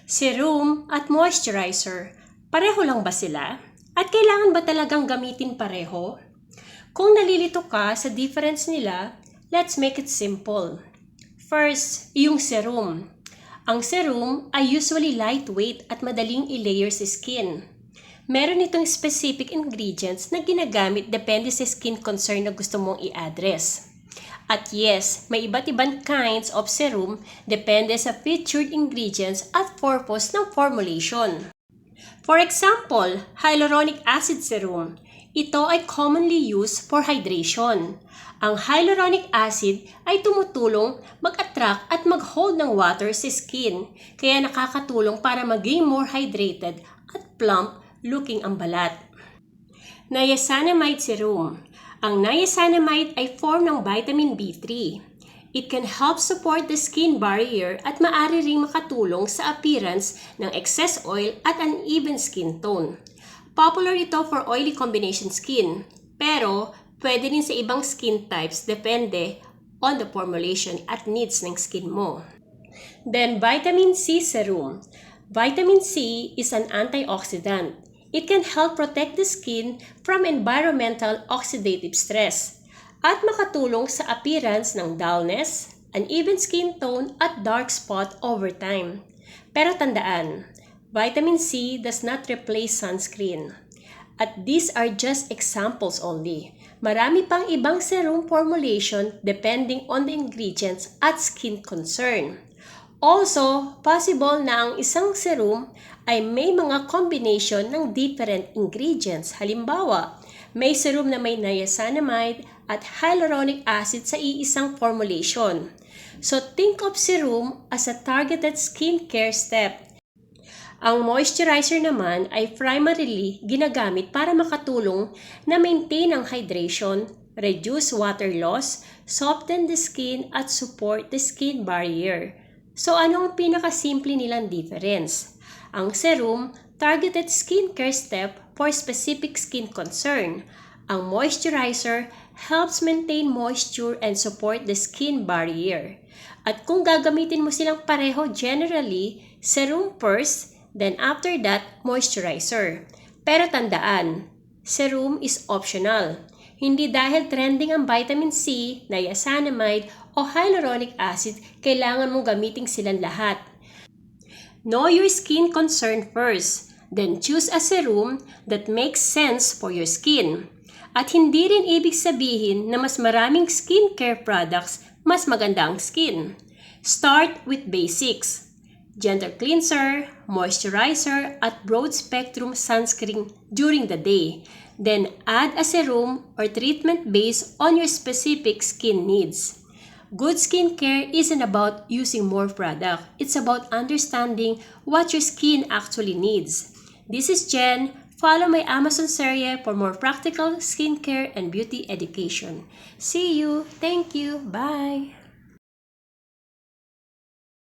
Serum at moisturizer, pareho lang ba sila? At kailangan ba talagang gamitin pareho? Kung nalilito ka sa difference nila, let's make it simple. First, yung serum. Ang serum ay usually lightweight at madaling i-layer sa skin. Meron itong specific ingredients na ginagamit depende sa skin concern na gusto mong i-address. At yes, may iba't ibang kinds of serum depende sa featured ingredients at purpose ng formulation. For example, hyaluronic acid serum. Ito ay commonly used for hydration. Ang hyaluronic acid ay tumutulong mag-attract at mag-hold ng water sa skin, kaya nakakatulong para maging more hydrated at plump looking ang balat. Niacinamide serum. Ang niacinamide ay form ng vitamin B3. It can help support the skin barrier at maaari ring makatulong sa appearance ng excess oil at uneven skin tone. Popular ito for oily combination skin, pero pwede rin sa ibang skin types depende on the formulation at needs ng skin mo. Then, vitamin C serum. Vitamin C is an antioxidant. It can help protect the skin from environmental oxidative stress at makatulong sa appearance ng dullness, uneven skin tone at dark spot over time. Pero tandaan, vitamin C does not replace sunscreen. At these are just examples only. Marami pang ibang serum formulation depending on the ingredients at skin concern. Also, possible na ang isang serum ay may mga combination ng different ingredients. Halimbawa, may serum na may niacinamide at hyaluronic acid sa iisang formulation. So, think of serum as a targeted skincare step. Ang moisturizer naman ay primarily ginagamit para makatulong na maintain ang hydration, reduce water loss, soften the skin at support the skin barrier. So ano ang pinakasimple nilang difference? Ang serum, targeted skincare step for specific skin concern. Ang moisturizer helps maintain moisture and support the skin barrier. At kung gagamitin mo silang pareho generally, serum first, then after that, moisturizer. Pero tandaan, serum is optional. Hindi dahil trending ang vitamin C, niacinamide, o hyaluronic acid, kailangan mong gamitin silang lahat. Know your skin concern first, then choose a serum that makes sense for your skin. At hindi rin ibig sabihin na mas maraming skincare products, mas maganda ang skin. Start with basics. Gentle cleanser, moisturizer, at broad-spectrum sunscreen during the day. Then add a serum or treatment based on your specific skin needs. Good skincare isn't about using more product. It's about understanding what your skin actually needs. This is Jen. Follow my Amazon series for more practical skincare and beauty education. See you. Thank you. Bye.